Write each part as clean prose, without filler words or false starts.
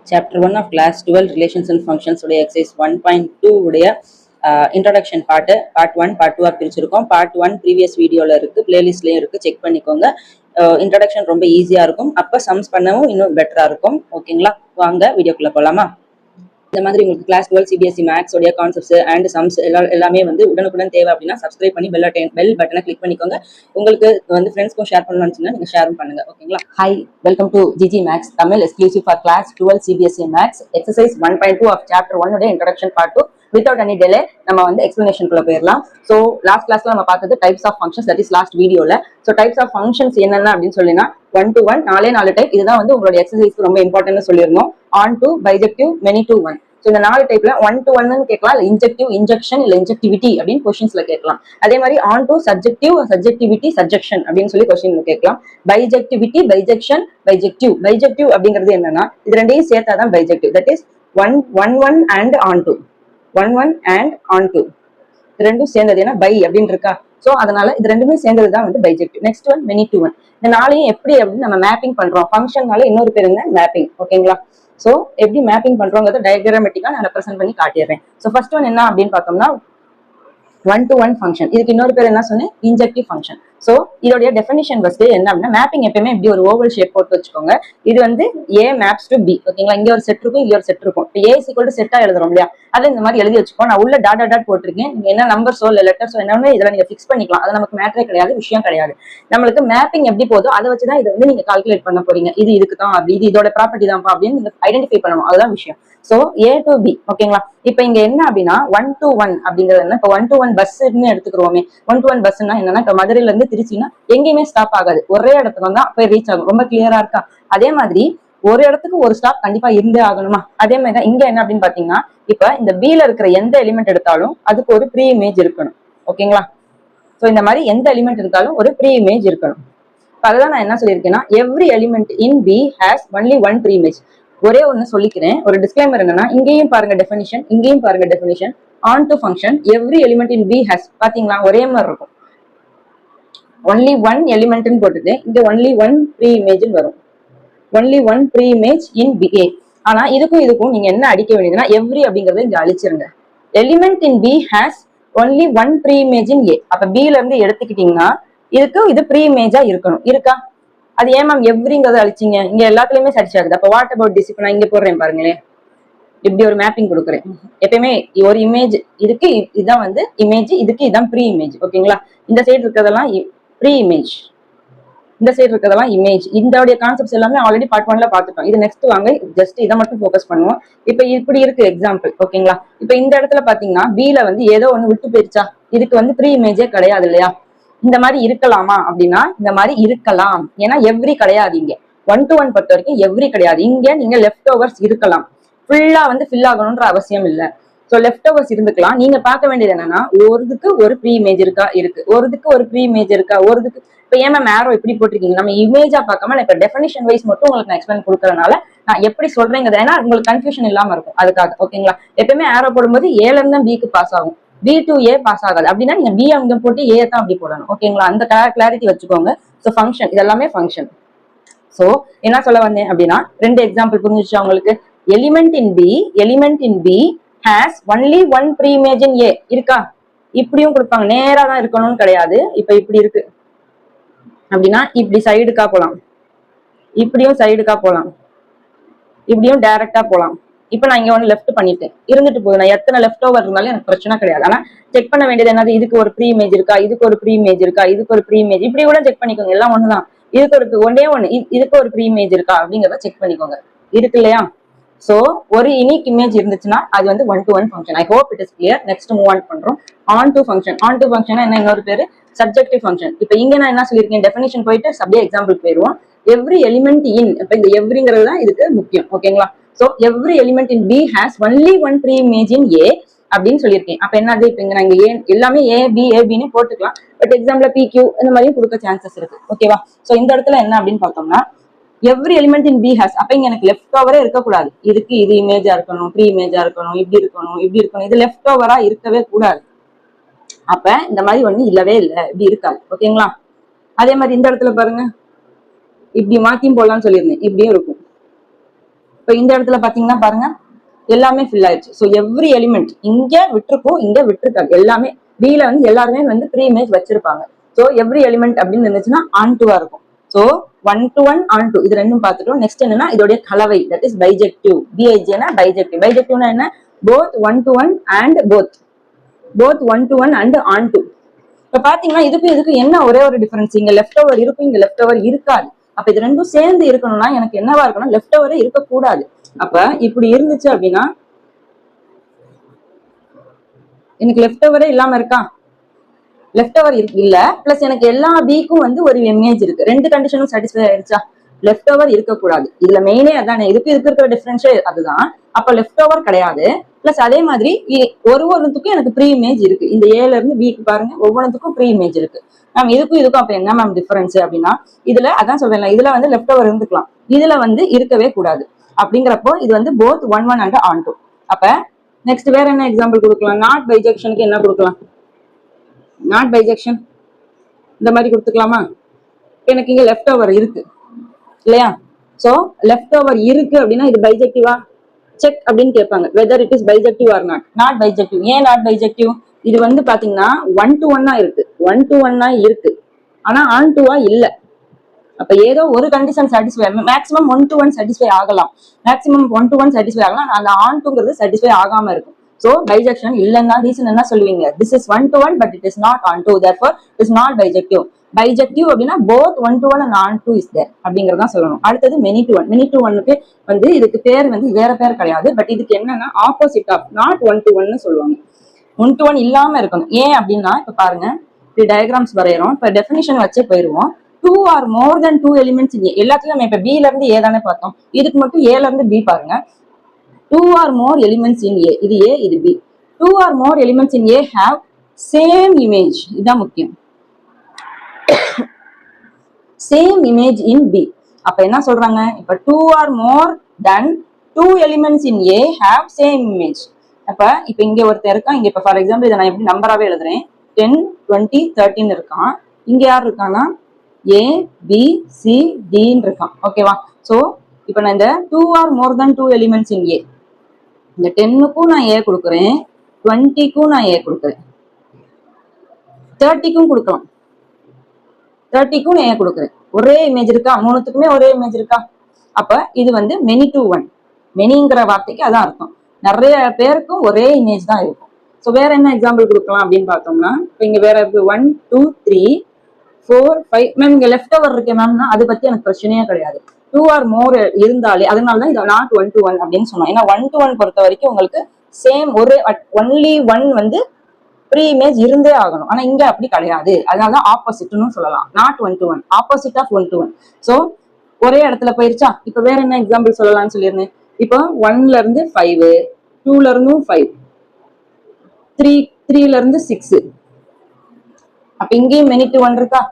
Chapter 1 of Class 12 Relations and Functions உடைய exercise 1.2 உடைய introduction part 1 part 2 பிரிச்சிருக்கோம். part 1 previous வீடியோல இருக்கு, பிளேலிஸ்ட்லயும் இருக்கு, செக் பண்ணிக்கோங்க. இன்ட்ரோடக்ஷன் ரொம்ப ஈஸியா இருக்கும், அப்ப சம்ஸ் பண்ணவும் இன்னும் பெட்டரா இருக்கும். ஓகேங்களா, வாங்க வீடியோக்குள்ள போலாமா. இந்த மாதிரி உங்களுக்கு கிளாஸ் 12 சிபிஎஸ்சி மேக்ஸ் உடைய கான்செப்ட்ஸ் அண்ட் சம்ஸ் எல்லாமே வந்து உடனுக்குடன் தேவை அப்படின்னா சப்ஸ்கிரைப் பண்ணி பெல் பட்டனை கிளிக் பண்ணிக்கோங்க. உங்களுக்கு வந்து ஃப்ரெண்ட்ஸ்க்கும் ஷேர் பண்ணணும்னு நீங்க ஷேரும் பண்ணுங்க. ஓகேங்களா. Hi, welcome to GG maths Tamil exclusive for class 12 CBSE maths exercise 1.2 of chapter 1 உடைய introduction part 2. Without any delay நம்ம வந்து எக்ஸ்பிளனேஷனுக்குள்ள போயிடலாம். ஸோ லாஸ்ட் கிளாஸ்ல நம்ம பார்த்தது types of functions, that is last வீடியோல. ஸோ டைப்ஸ் ஆஃப் ஃபங்க்ஷன்ஸ் என்னென்ன அப்படின்னு சொல்லினா 1 to 1 4 டைப். இதுதான் வந்து உங்களுடைய எக்ஸசைஸ்க்கு ரொம்ப இம்பார்ட்டன்ட் சொல்லியிருந்தோம். On to, bijective, many to 1. So இந்த 4 டைப்ல 1 to 1 கேட்கலாம், இல்ல இன்ஜெக்டிவ், இன்ஜெக்ஷன், இல்ல இன்ஜெக்டிவிட்டி அப்படின்னு கொஸ்டின்ஸ்ல கேட்கலாம். அதே மாதிரி on to, subjective, subjectivity, subjection அப்படின்னு சொல்லி கொஸ்டின்ல கேட்கலாம். பைஜெக்டிவிட்டி, பைஜெக்ஷன், பைஜெக்டிவ். பைஜெக்டிவ் அப்படிங்கிறது என்னன்னா இது ரெண்டையும் சேர்த்தாதான் bijective. That is 1 and onto, 1 and onto இது ரெண்டும் சேர்ந்தது ஏன்னா பை அப்படின்னு இருக்கா. சோ அதனால இது ரெண்டுமே சேர்ந்ததுதான் வந்து bijective. Next one many to 1. இந்த 4ஐயும் எப்படி அப்படின்னு நம்ம மேப்பிங் பண்றோம். ஃபங்க்ஷன்னால இன்னொரு பேர் என்ன, மேப்பிங். ஓகேங்களா. சோ எப்படி மேப்பிங் பண்றோங்கிறத டயக்ராமேட்டிக்கா நான் ரெப்ரசென்ட் பண்ணி காட்டிடுறேன். சோ ஃபர்ஸ்ட் ஒன் என்ன அப்படின்னு பார்த்தோம்னா 1 to 1 ஃபங்க்ஷன். இதுக்கு இன்னொரு பேர் என்ன சொன்னேன், இன்ஜெக்டிவ் ஃபங்க்ஷன். சோ இதோட டெஃபினிஷன் ஃபர்ஸ்ட் என்ன அப்படின்னா, மேப்பிங் எப்பவுமே இப்படி ஒரு ஓவல் ஷேப் போட்டு வச்சுக்கோங்க. இது வந்து A மேப்ஸ் டு B. ஓகேங்களா. இங்க ஒரு செட் இருக்கும், இங்க ஒரு செட் இருக்கும். இப்போ A = செட்டா எழுதுறோம் இல்லையா, அதை இந்த மாதிரி எழுதி வச்சுக்கோ. நான் உள்ள டாட் போட்டிருக்கேன். நீங்க என்ன நம்பர்ஸோ இல்ல லெட்டர்ஸோ என்னன்னு இதுல நீங்க ஃபிக்ஸ் பண்ணிக்கலாம். அது நமக்கு மேட்டரே கிடையாது, விஷயம் கிடையாது. நம்மளுக்கு மேப்பிங் எப்படி போதோ அதை வச்சுதான் இதை வந்து நீங்க கால்குலேட் பண்ண போறீங்க. இது இதுக்கு தான், அப்படி இது இதோட ப்ராப்பர்ட்டி தான் அப்படின்னு நீங்க ஐடென்டிஃபை பண்ணணும். அதுதான் விஷயம். So A to B. ஓகேங்களா. இப்ப இங்க என்ன அப்படின்னா 1 to 1 அப்படிங்கிறது என்ன, இப்ப 1 to 1 பஸ்ன்னு எடுத்துக்கிறோமே. 1 to 1 பஸ்னா என்னன்னா, இப்ப மதுரையில இருந்து திருச்சின்னா எங்கேயுமே ஸ்டாப் ஆகாது, ஒரே இடத்துல தான் போய் ரீச் ஆகும். ரொம்ப கிளியரா இருக்கா. அதே மாதிரி ஒரு இடத்துக்கு ஒரு ஸ்டாப் கண்டிப்பா இருந்தே ஆகணுமா. அதே மாதிரிதான் இங்க என்ன அப்படின்னு பாத்தீங்கன்னா, இப்ப இந்த B ல இருக்கிற எந்த எலிமெண்ட் எடுத்தாலும் அதுக்கு ஒரு ப்ரீ இமேஜ் இருக்கணும். ஓகேங்களா. சோ இந்த மாதிரி எந்த எலிமெண்ட் எடுத்தாலும் ஒரு ப்ரீ இமேஜ் இருக்கணும். அதுதான் நான் என்ன சொல்லியிருக்கேன்னா, every element in B has only one pre image. ஒரே ஒன்னு சொல்லிக்கிறேன், ஒரு டிஸ்க்ளைமர் என்னன்னா, இங்கேயும் பாருங்க டெஃபினிஷன், இங்கேயும் பாருங்க definition. Onto function every element in B has, பாத்தீங்களா ஒரே மாதிரி இருக்கும். ஒன்லி ஒன் எலிமெண்ட்னு போட்டுட்டு இங்க ஒன்லி ஒன் ப்ரீ இமேஜ் வரும். Only one pre image in A. ஆனா இதுக்கும் நீங்க என்ன அடிக்க வேண்டியதுன்னா, எவ்ரி அப்படிங்கறத இங்க அழிச்சிருங்க. Element in B has only one pre image in A. அப்ப B ல இருந்து எடுத்துக்கிட்டீங்கன்னா இதுக்கு இது ப்ரீ இமேஜா இருக்கணும். இருக்கா. அது ஏன் மேம் எவ்ரிங்கிறத அழிச்சிங்க, இங்க எல்லாத்துலயுமே சர்ச் ஆகுது. அப்ப வாட் அபவுட் திஸ், இப்ப நான் இங்க போடுறேன் பாருங்களேன், இப்படி ஒரு மேப்பிங் கொடுக்குறேன். எப்பயுமே ஒரு இமேஜ் இதுக்கு இதுதான் வந்து இமேஜ், இதுக்கு இதான் ப்ரீ இமேஜ். ஓகேங்களா. இந்த சைடு இருக்கிறதெல்லாம் ப்ரீ இமேஜ், இந்த சைடு இருக்கிறதெல்லாம் இமேஜ். இதோடைய கான்செப்ட்ஸ் எல்லாமே ஆல்ரெடி பார்ட் 1ல பார்த்துட்டோம். இது நெக்ஸ்ட் வாங்க, ஜஸ்ட் இதை மட்டும் ஃபோக்கஸ் பண்ணுவோம். இப்ப இப்படி இருக்கு எக்ஸாம்பிள். ஓகேங்களா. இப்ப இந்த இடத்துல பாத்தீங்கன்னா B ல வந்து ஏதோ ஒண்ணு விட்டு போயிருச்சா, இதுக்கு வந்து ப்ரீ இமேஜே கிடையாது இல்லையா. இந்த மாதிரி இருக்கலாமா அப்படின்னா இந்த மாதிரி இருக்கலாம். ஏன்னா எவ்ரி கிடையாது இங்க. 1 to 1 பொறுத்த வரைக்கும் எவ்ரி கிடையாது. இங்க நீங்க லெஃப்ட் ஓவர்ஸ் இருக்கலாம், ஃபுல்லா வந்து ஃபில் ஆகணும்ன்ற அவசியம் இல்லை. சோ லெஃப்ட் ஓவர்ஸ் இருந்துக்கலாம். நீங்க பார்க்க வேண்டியது என்னன்னா, ஒருதுக்கு ஒரு ப்ரீ இமேஜ் இருக்கா, இருக்கு. ஒருதுக்கு ஒரு ப்ரீ இமேஜ் இருக்கா, ஒருதுக்கு. இப்ப ஏன் மேம் ஆரோ இப்படி போட்டிருக்கீங்க, நம்ம இமேஜா பார்க்காம இப்ப டெஃபினிஷன் வைஸ் மட்டும் உங்களுக்கு நான் எக்ஸ்பிளைன் கொடுக்கறதுனால நான் எப்படி சொல்றேங்கிறது, ஏன்னா உங்களுக்கு கன்ஃபியூஷன் இல்லாம இருக்கும் அதுக்காக. ஓகேங்களா. எப்பவுமே ஆரோ போடும்போது ஏல இருந்து B க்கு பாஸ் ஆகும், B to A பாஸ் ஆகாது. அப்படின்னா நீங்க B அங்க போட்டு A தான் அப்படி போடணும். ஓகேங்களா. அந்த கிளாரிட்டி வச்சுக்கோங்க. சோ ஃபங்க்ஷன் இதெல்லாமே ஃபங்க்ஷன். சோ என்ன சொல்ல வந்தேன் அப்படின்னா, ரெண்டு எக்ஸாம்பிள் புரிஞ்சிச்சா உங்களுக்கு. Element in B has only one pre image in A. இருக்கா. இப்படியும் கொடுப்பாங்க, நேரா தான் இருக்கணும்னு கிடையாது. இப்ப இப்படி இருக்கு அப்படின்னா இப்படி சைடுக்கா போலாம், இப்படியும் சைடுக்கா போலாம், இப்படியும் டைரக்டா போலாம். இப்ப நான் இங்க ஒண்ணு லெஃப்ட் பண்ணிட்டேன், இருந்துட்டு போகுது. நான் எத்தனை லெஃப்ட் ஓவர் இருந்தாலும் எனக்கு பிரச்சனை கிடையாது. ஆனா செக் பண்ண வேண்டியது என்னது, இதுக்கு ஒரு ப்ரீ இமேஜ் இருக்கா, இதுக்கு ஒரு ப்ரீ இமேஜ் இருக்கா, இதுக்கு ஒரு ப்ரீ இமேஜ், இப்படி கூட செக் பண்ணிக்கோங்க. எல்லாம் ஒண்ணுதான். இதுக்கு ஒரு ஒன்னே ஒண்ணு, இதுக்கு ஒரு ப்ரீ இமேஜ் இருக்கா அப்படிங்கறத செக் பண்ணிக்கோங்க. இருக்கு இல்லையா. சோ ஒரு யூனிக் இமேஜ் இருந்துச்சுன்னா அது வந்து 1 to 1 function. I hope it is clear. Next move on பண்றோம். Onto function. Onto function என்ன, இன்னொரு பேரு சப்ஜெக்டிவ் ஃபங்க்ஷன். இப்ப இங்க நான் என்ன சொல்லியிருக்கேன், டெஃபினிஷன் போயிட்டு அப்படியே எக்ஸாம்பிள் போயிருவோம். எவ்ரி எலிமெண்ட் இன், இப்ப இந்த எவ்ரிங்கிறது தான் இதுக்கு முக்கியம். ஓகேங்களா. So every element in B has only one pre image in A அப்படின்னு சொல்லியிருக்கேன். அப்ப என்னது, இப்ப இங்க நாங்க எல்லாமே A B போட்டுக்கலாம். பட் எக்ஸாம்பிள் PQ இந்த மாதிரியும் கொடுக்க சான்சஸ் இருக்கு. ஓகேவா. சோ இந்த இடத்துல என்ன அப்படின்னு பார்த்தோம்னா, every element in B has, அப்ப இங்க எனக்கு லெஃப்ட் ஓவரே இருக்கக்கூடாது. இதுக்கு இது இமேஜா இருக்கணும், ப்ரீ இமேஜா இருக்கணும், இப்படி இருக்கணும், இப்படி இருக்கணும். இது லெஃப்ட் ஓவரா இருக்கவே கூடாது. அப்ப இந்த மாதிரி ஒண்ணு இல்லவே இல்லை, இப்படி இருக்காது. ஓகேங்களா. அதே மாதிரி இந்த இடத்துல பாருங்க, இப்படி மாத்தியும் போடலாம்னு சொல்லியிருந்தேன், இப்படியும் இருக்கும். இப்போ இந்த இடத்துல பாத்தீங்கன்னா பாருங்க எல்லாமே ஃபில் ஆயிடுச்சு. ஸோ எவ்ரி எலிமெண்ட் இங்க விட்டுருக்கும், இங்க விட்டுருக்காங்க. எல்லாமே பில வந்து எல்லாருமே வந்து ப்ரீ இமேஜ் வச்சிருப்பாங்க. ஸோ எவ்ரி எலிமெண்ட் அப்படின்னு இருந்துச்சுன்னா ஆன் டூவா இருக்கும். ஸோ 1-to-1 on-to இது ரெண்டும் பார்த்துட்டோம். நெக்ஸ்ட் என்னன்னா இதோடைய கலவை, தட் இஸ் பைஜெக்டிவ். பிஐஜினா பைஜெக்டிவ். பைஜெக்டிவ்னா என்ன? Both 1-to-1 and both 1-to-1 and on-to. இப்ப பாத்தீங்கன்னா இதுக்கு என்ன ஒரே ஒரு டிஃபரன்ஸ், இங்க லெஃப்ட் ஓவர் இருக்கும், இங்க லெஃப்ட் ஓவர் இருக்காது. அப்ப இது ரெண்டும் சேர்ந்து இருக்கணும்னா எனக்கு என்னவா இருக்கணும், லெஃப்ட் ஓவரே இருக்கக்கூடாது. அப்ப இப்படி இருந்துச்சு அப்படின்னா எனக்கு லெஃப்ட் ஓவரே இல்லாம இருக்கா, லெஃப்ட் ஓவர் இல்ல, பிளஸ் எனக்கு எல்லா பிக்கும் வந்து ஒரு இமேஜ் இருக்கு. ரெண்டு கண்டிஷனும் சாட்டிஸ்ஃபை ஆயிருச்சா? லெஃப்ட் ஓவர் இருக்கக்கூடாது. இதுல மெயினே அதானே, இதுக்கு இருக்கிற டிஃபரன்ஸே அதுதான். அப்ப லெஃப்ட் ஓவர் கிடையாது. பிளஸ் அதே மாதிரி ஒவ்வொருத்துக்கும் எனக்கு ப்ரீ இமேஜ் இருக்கு. இந்த ஏல இருந்து பிக்கு பாருங்க, ஒவ்வொன்றுக்கும் ப்ரீ இமேஜ் இருக்கு. மேம் இதுக்கும் அப்ப என்ன மேம் டிஃபரன்ஸ் அப்படின்னா, இதுல அதான் சொல்றேன், இதுல வந்து லெஃப்ட் ஓவர் இருந்துக்கலாம், இதுல வந்து இருக்கவே கூடாது. அப்படிங்கிறப்போ இது வந்து போத் 1-1 அண்ட் on-to. அப்ப நெக்ஸ்ட் வேற என்ன எக்ஸாம்பிள் கொடுக்கலாம்? நாட் பைஜெக்ஷனுக்கு என்ன கொடுக்கலாம்? நாட் பைஜெக்ஷன் இந்த மாதிரி கொடுத்துக்கலாமா? எனக்கு இங்க லெஃப்ட் ஓவர் இருக்கு இல்லையா? சோ லெஃப்ட் ஓவர் இருக்கு அப்படின்னா இது பைஜெக்டிவா செக் அப்படின்னு கேட்பாங்க, whether it is bijective or not. Not bijective. ஏன் நாட் பைஜெக்டிவ்? இது வந்து பாத்தீங்கன்னா 1-to-1 இருக்கு, 1-to-1 இருக்கு, ஆனா on-to-வா இல்ல. அப்ப ஏதோ ஒரு condition satisfy, maximum 1-to-1 satisfy ஆகலாம், மேக்ஸிமம் 1-to-1 சாட்டிஸ்ஃபை ஆகலாம், அந்த on-toங்கிறது சாட்டிஸ்ஃபை ஆகாம இருக்கும். சோ பைஜெக்ஷன் இல்லைன்னா ரீசன் என்ன சொல்லுவீங்க? This is 1-to-1 but it is not on-to, therefore it is not bijective. Bijective அப்படின்னா both 1-to-1 and on-to is there அப்படிங்கறதான் சொல்லணும். அடுத்தது many-to-one. many-to-oneக்கு வந்து இதுக்கு பேர் வந்து வேற பேர் கிடையாது, பட் இதுக்கு என்னன்னா ஆப்போசிட் ஆஃப் நாட் 1-to-1 சொல்லுவாங்க. 1-to-1 இல்லாம இருக்கணும். ஏன் அப்படின்னா இப்ப பாருங்க, இப்படி டயக்ராம்ஸ் வரையறோம். இப்ப டெஃபினிஷன் வச்சே போயிருவோம். 2 or more than 2 elements in A. எல்லாத்துலயும் நம்ம இப்ப B ல இருந்து A தானே பார்த்தோம், இதுக்கு மட்டும் A ல இருந்து B பாருங்க. 2 or more elements in A, இது A இது B. 2 or more elements in A have same image. இதான் முக்கியம். same image in B. அப்ப என்ன சொல்றாங்க? இப்ப 2 or more than 2 elements in A have same image. அப்ப இப்ப இங்க ஒருத்தர் இருக்கான், இங்க இப்ப ஃபார் எக்ஸாம்பிள் இதை நான் எப்படி நம்பராவே எழுதுறேன், 10, 20, 13 இருக்கான். இங்க யார் இருக்கான்னா A, B, C, D இருக்கான். ஓகேவா? சோ இப்ப நான் இந்த 2 or more than 2 elements in A, இந்த 10க்கும் நான் A கொடுக்குறேன், 20க்கும் நான் A கொடுக்குறேன், 30க்கும் கொடுக்கலாம், 30க்கும் நான் A கொடுக்குறேன். ஒரே இமேஜ் இருக்கா? மூணுத்துக்குமே ஒரே இமேஜ் இருக்கா? அப்ப இது வந்து many-to-1. மெனிங்கிற வார்த்தைக்கு அதான் அர்த்தம், நிறைய பேருக்கும் ஒரே இமேஜ் தான் இருக்கும். ஸோ வேற என்ன எக்ஸாம்பிள் கொடுக்கலாம் அப்படின்னு பார்த்தோம்னா, இப்போ இங்க வேற 1, 2, 3, 4, 5. மேம் இங்க லெஃப்ட் ஓவர் இருக்கேன் மேம்னா அதை பத்தி எனக்கு பிரச்சனையே கிடையாது. 2 or more இருந்தாலே, அதனாலதான் இது நாட் 1-to-1 அப்படின்னு சொன்னோம். ஏன்னா 1-to-1 பொறுத்த வரைக்கும் உங்களுக்கு சேம் ஒரே ஒன்லி ஒன் வந்து ப்ரீ இமேஜ் இருந்தே ஆகணும். ஆனா இங்க அப்படி கிடையாது, அதனாலதான் ஆப்போசிட்னு சொல்லலாம். Not 1-to-1, opposite of 1-to-1. So ஒரே இடத்துல போயிருச்சா? இப்ப வேற என்ன எக்ஸாம்பிள் சொல்லலாம்னு சொல்லியிருந்தேன். இப்போ 1ல இருந்து 5, 2ல இருந்தும் 5, 3ல இருந்து 6. அப்ப இங்கேயும் many-to-1 இருக்கா?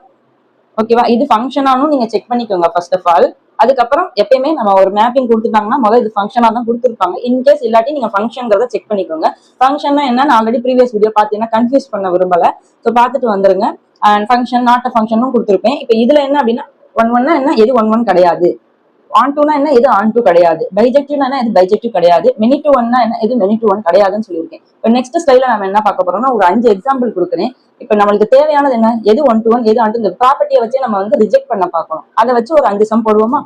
ஓகேவா? இது ஃபங்க்ஷனானும் நீங்க செக் பண்ணிக்கோங்க ஃபர்ஸ்ட் ஆஃப் ஆல். அதுக்கப்புறம் எப்பயுமே நம்ம ஒரு மேப்பிங் கொடுத்துட்டாங்கன்னா முதல்ல இது ஃபங்க்ஷனா தான் கொடுத்துருப்பாங்க. இன்கேஸ் இல்லாட்டி நீங்க ஃபங்க்ஷன்ங்கிறத செக் பண்ணிக்கோங்க. ஃபங்க்ஷன்னா என்ன, ஆல்ரெடி ப்ரீவியஸ் வீடியோ பார்த்தீங்கன்னா கன்ஃபியூஸ் பண்ண விரும்பல, ஸோ பார்த்துட்டு வந்துருங்க. அண்ட் ஃபங்க்ஷன் நாட் ஃபங்க்ஷனும் கொடுத்துருப்பேன். இப்போ இதுல என்ன அப்படின்னா 1-1 என்ன, எது 1-1 கிடையாது. on-to என்ன, எது on-to கிடையாது. பைஜெக்டிவ்னா என்ன, எது பைஜெக்டிவ் கிடையாது. many-to-one என்ன, எது many-to-one கிடையாதுன்னு சொல்லியிருக்கேன். இப்போ நெக்ஸ்ட் ஸ்லைட்ல நம்ம என்ன பார்க்க போறோம்னா ஒரு 5 எக்ஸாம்பிள் கொடுக்குறேன். இப்ப நம்மளுக்கு தேவையானது என்ன, எது 1-to-1 எது on-to, இந்த ப்ராப்பர்ட்டியை வச்சு நம்ம வந்து ரிஜெக்ட் பண்ண பார்க்கணும். அதை வச்சு ஒரு 5 சம் போடுவோமா?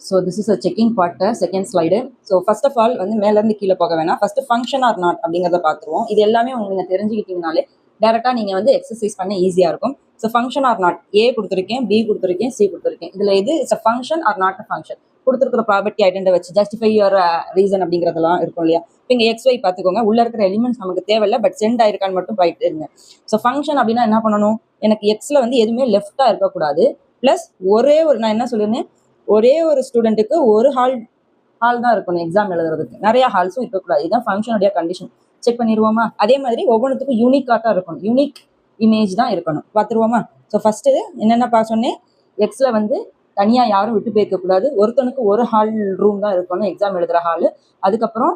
So this is a checking part, second slide. So first of all வந்து மேல இருந்து கீழே போக வேணாம், ஃபர்ஸ்ட் ஃபங்க்ஷன் ஆர் நாட் அப்படிங்கிறத பார்த்துருவோம். இது எல்லாமே உங்களுக்கு தெரிஞ்சுக்கிட்டீங்கனாலே டேரக்டா நீங்க வந்து எக்ஸசைஸ் பண்ண ஈஸியா இருக்கும். So function or not, A கொடுத்துருக்கேன், பி கொடுத்துருக்கேன், சி கொடுத்துருக்கேன். இதுல இது it's a function or not a function. கொடுத்துருக்கிற ப்ராப்பர்ட்டி ஐடென்டி வச்சு ஜஸ்டிஃபை யுவர் ரீசன் அப்படிங்கிறதெல்லாம் இருக்கும் இல்லையா? இப்போ இங்கே XY பார்த்துக்கோங்க, உள்ள இருக்கிற எலிமெண்ட்ஸ் நமக்கு தேவையில்லை, பட் சென்ட் ஆயிருக்கான்னு மட்டும் போயிட்டு இருங்க. ஸோ ஃபங்க்ஷன் அப்படின்னா என்ன பண்ணணும், எனக்கு எக்ஸ்ல வந்து எதுவுமே லெஃப்டா இருக்கக்கூடாது. பிளஸ் ஒரே ஒரு, நான் என்ன சொல்லியிருந்தேன், ஒரே ஒரு ஸ்டூடெண்ட்டுக்கு ஒரு ஹால் தான் இருக்கணும் எக்ஸாம் எழுதுறதுக்கு, நிறைய ஹால்ஸும் இருக்கக்கூடாது. இதுதான் ஃபங்க்ஷனுடைய கண்டிஷன். செக் பண்ணிடுவோமா? அதே மாதிரி ஒவ்வொன்றுத்துக்கும் யூனிக்காக தான் இருக்கணும், யூனிக் இமேஜ் தான் இருக்கணும். பார்த்துருவோமா? ஸோ ஃபர்ஸ்ட் என்னென்ன சொன்னேன், எக்ஸ்ல வந்து தனியா யாரும் விட்டு போயிருக்கக்கூடாது, ஒருத்தனுக்கு ஒரு ஹால் ரூம் தான் இருக்கணும் எக்ஸாம் எழுதுற ஹால். அதுக்கப்புறம்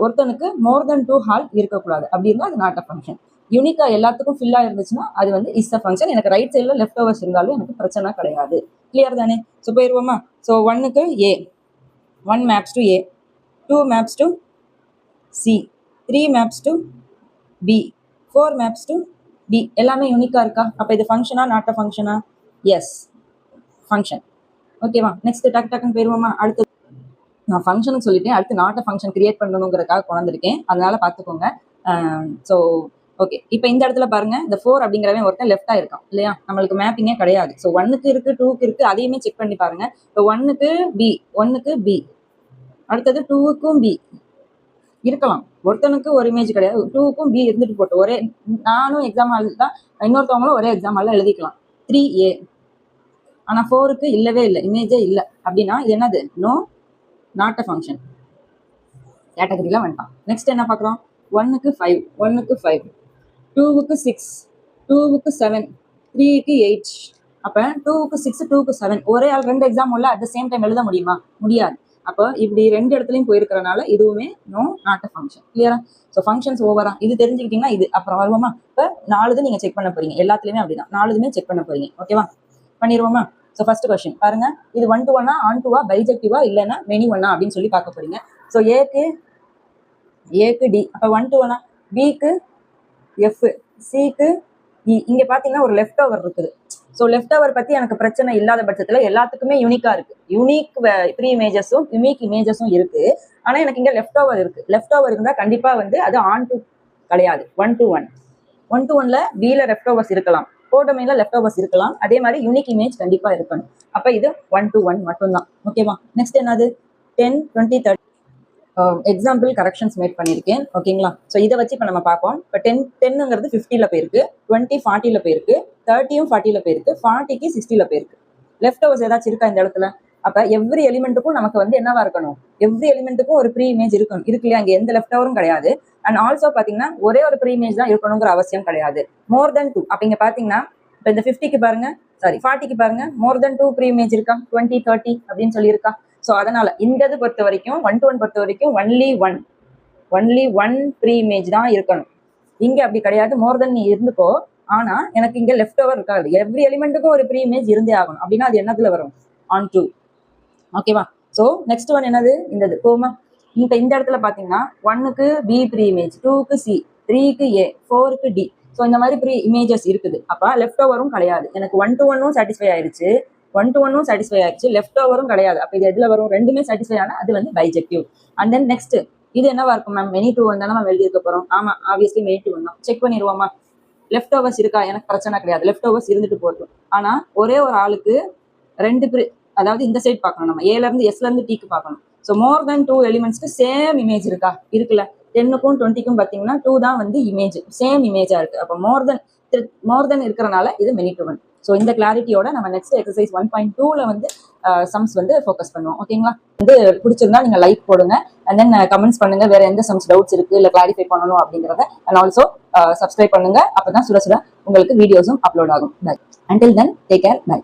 ஒருத்தனுக்கு மோர் தென் 2 ஹால் இருக்கக்கூடாது. அப்படி இருந்தால் அது நாட் அ ஃபங்க்ஷன். யூனிக்கா எல்லாத்துக்கும் ஃபில்லா இருந்துச்சுன்னா அது வந்து இஸ் அ ஃபங்க்ஷன். எனக்கு ரைட் சைட்ல லெஃப்ட் ஓவர்ஸ் இருந்தாலும் எனக்கு பிரச்சனை கிடையாது. கிளியர் தானே? ஸோ போயிருவோமா? ஸோ 1க்கு A, 1 maps to A, 2 maps to C, 3 maps to B, 4 maps to D. எல்லாமே யூனிக்கா இருக்கா? அப்ப இது ஃபங்க்ஷனா நாட் அ ஃபங்க்ஷனா? Yes, function. ஓகேவா? நெக்ஸ்ட் டக்குன்னு போயிருவோமா? அடுத்து நான் ஃபங்க்ஷன் சொல்லிட்டேன், அடுத்து நாட் அ ஃபங்க்ஷன் கிரியேட் பண்ணணுங்கிறதுக்காக கொண்டு வந்திருக்கேன், அதனால பார்த்துக்கோங்க. ஸோ ஓகே, இப்போ இந்த இடத்துல பாருங்க, இந்த 4 அப்படிங்கிறவன் ஒருத்தன் லெஃப்டா இருக்கான் இல்லையா? நம்மளுக்கு மேப்பிங்கே கிடையாது. ஸோ 1க்கு இருக்கு, 2க்கு இருக்கு, அதையுமே செக் பண்ணி பாருங்க. இப்போ 1க்கு பி, அடுத்தது 2க்கும் பி இருக்கலாம். ஒருத்தனுக்கு ஒரு இமேஜ் கிடையாது, 2க்கும் பி இருந்துட்டு போட்டு ஒரே, நானும் எக்ஸாம் ஹால் தான், இன்னொருத்தவங்களும் ஒரே எக்ஸாம் ஹாலில் எழுதிக்கலாம். 3A, ஆனால் 4க்கு இல்லவே இல்லை, இமேஜே இல்லை. அப்படின்னா இது என்னது? நோ, நாட் அ ஃபங்க்ஷன் கேட்டகரியில் வேண்டாம். நெக்ஸ்ட் என்ன பார்க்குறோம்? 1க்கு 5, 2க்கு 6, 2க்கு 7, 3க்கு 8. அப்போ 2க்கு 6, 2க்கு 7 ஒரே ஆள் 2 எக்ஸாம் உள்ள அட் த சேம் டைம் எழுத முடியுமா? முடியாது. அப்போ இப்படி 2 இடத்துலையும் போயிருக்கிறனால இதுவுமே நோ, நாட் அ ஃபங்க்ஷன். கிளியரா? ஸோ ஃபங்க்ஷன்ஸ் ஓவரா இது தெரிஞ்சுக்கிட்டீங்கன்னா இது அப்புறம் வருவோமா? இப்போ 4 நீங்கள் செக் பண்ண போறீங்க, எல்லாத்துலேயுமே அப்படிதான் 4 செக் பண்ண போறீங்க. ஓகேவா? பண்ணிடுவோமா? ஸோ ஃபர்ஸ்ட் கொஸ்டின் பாருங்க, இது 1 to 1 ஆன் டுவா, பைஜெக்டிவா, இல்லைன்னா மெனி ஒன்னா அப்படின்னு சொல்லி பார்க்க போறீங்க. ஸோ ஏக்கு டி, அப்போ 1 to 1, பிக்கு எஃப், சிக்கு இ. இங்க பாத்தீங்கன்னா ஒரு லெஃப்ட் ஓவர் இருக்குது. ஸோ லெஃப்ட் ஓவர் பத்தி எனக்கு பிரச்சனை இல்லாத பட்சத்துல எல்லாத்துக்குமே யூனிக்கா இருக்கு, யூனிக் ப்ரீ இமேஜஸும் யூனிக் இமேஜஸும் இருக்கு. ஆனா எனக்கு இங்க லெஃப்ட் ஓவர் இருக்கு. லெஃப்ட் ஓவர் இருந்தா கண்டிப்பா வந்து அது ஆன் டு கிடையாது. 1 to 1ல பில லெஃப்ட் ஓவர்ஸ் இருக்கலாம், கோடமைல லெஃப்ட் ஓவர்ஸ் இருக்கலாம். அதே மாதிரி யூனிக் இமேஜ் கண்டிப்பா இருக்கணும். அப்ப இது 1 to 1 மட்டும்தான். ஓகேவா? நெக்ஸ்ட் என்னது? 10, 20, 30 எக்ஸாம்பிள் கரெக்ஷன்ஸ் மேட் பண்ணியிருக்கேன். ஓகேங்களா? ஸோ இதை வச்சு இப்போ நம்ம பார்ப்போம். இப்போ 10ங்கிறது 50ல போயிருக்கு, 20 40ல போயிருக்கு, 30யும் 40ல போயிருக்கு, 40க்கு 60ல போயிருக்கு. லெஃப்ட் ஓவர்ஸ் ஏதாச்சும் இருக்கா இந்த இடத்துல? அப்போ எவ்ரி எலிமெண்ட்டுக்கும் நமக்கு வந்து என்னவா இருக்கணும்? எவ்ரி எலிமெண்ட்டுக்கும் ஒரு ப்ரீ இமேஜ் இருக்கணும், இருக்கு இல்லையா? இங்கே எந்த லெஃப்ட் ஓவரும் கிடையாது. அண்ட் ஆல்சோ பார்த்தீங்கன்னா ஒரே ஒரு ப்ரீ இமேஜ் தான் இருக்கணுங்கிற அவசியம் கிடையாது. மோர் தென் 2. அப்போ இங்கே பார்த்தீங்கன்னா இப்போ இந்த 50க்கு பாருங்க, 40க்கு பாருங்க, மோர் தென் 2 ப்ரீ இமேஜ் இருக்கா? 20, 30 அப்படின்னு சொல்லியிருக்கா? ஸோ அதனால இந்த இது பொறுத்த வரைக்கும் 1 to 1 பொறுத்த வரைக்கும் ஒன்லி ஒன் ப்ரீ இமேஜ் தான் இருக்கணும். இங்க அப்படி கிடையாது, மோர் தென் நீ இருந்துக்கோ, ஆனா எனக்கு இங்க லெஃப்ட் ஓவர் இருக்காது. எவ்ரி எலிமெண்ட்டுக்கும் ஒரு ப்ரீ இமேஜ் இருந்தே ஆகணும். அப்படின்னா அது என்னதுல வரும்? Onto. ஓகேவா? ஸோ நெக்ஸ்ட் ஒன் என்னது? இந்த போமா. இப்போ இந்த இடத்துல பாத்தீங்கன்னா 1க்கு பி ப்ரீ இமேஜ், 2க்கு சி, 3க்கு ஏ, 4க்கு டி. ஸோ இந்த மாதிரி ப்ரீ இமேஜஸ் இருக்குது. அப்ப லெஃப்ட் ஓவரும் கிடையாது. எனக்கு 1 to 1 சாட்டிஸ்ஃபை ஆயிடுச்சு, 1 to 1 சாட்டிஸ்ஃபை ஆயிடுச்சு, லெஃப்ட் ஓவரும் கிடையாது. அப்ப இது எதுல வரும்? ரெண்டுமே சாட்டிஸ்ஃபை ஆனா அது வந்து பைஜெக்டிவ். அண்ட் தென் நெக்ஸ்ட் இது என்னவா இருக்கும் மேம்? மெனி டு 1 தானே மேம் எழுதியிருக்க போறோம். ஆமா, ஆப்வியஸ்லி மெனி டு 1 தான். செக் பண்ணிடுவோமா? லெஃப்ட் ஓவர்ஸ் இருக்கா? எனக்கு பிரச்சனை கிடையாது, லெஃப்ட் ஓவர்ஸ் இருந்துட்டு போட்டோம். ஆனா ஒரே ஒரு ஆளுக்கு 2 அதாவது இந்த சைட் பார்க்கணும், நம்ம ஏல இருந்து எஸ்ல இருந்து டிக்கு பார்க்கணும். ஸோ மோர் தென் 2 எலிமெண்ட்ஸ்க்கு சேம் இமேஜ் இருக்கா? இருக்குல்ல. 10க்கும் 20க்கும் பார்த்தீங்கன்னா 2 தான் வந்து இமேஜ், சேம் இமேஜா இருக்கு. அப்போ மோர் தென் இருக்கிறனால இது மெனி டு 1. ஸோ இந்த கிளாரிட்டியோட நம்ம நெக்ஸ்ட் எக்ஸசைஸ் 1.2ல வந்து சம்ஸ் வந்து ஃபோக்கஸ் பண்ணுவோம். ஓகேங்களா? வந்து பிடிச்சிருந்தா நீங்க லைக் போடுங்க, அண்ட் தென் கமெண்ட்ஸ் பண்ணுங்க வேற எந்த சம்ஸ் டவுட்ஸ் இருக்கு இல்ல கிளாரிஃபை பண்ணணும் அப்படிங்கிறத. அண்ட் ஆல்சோ சப்ஸ்கிரைப் பண்ணுங்க, அப்பதான் சுட சுட உங்களுக்கு வீடியோஸும் அப்லோட் ஆகும். Bye. Until then take care. By.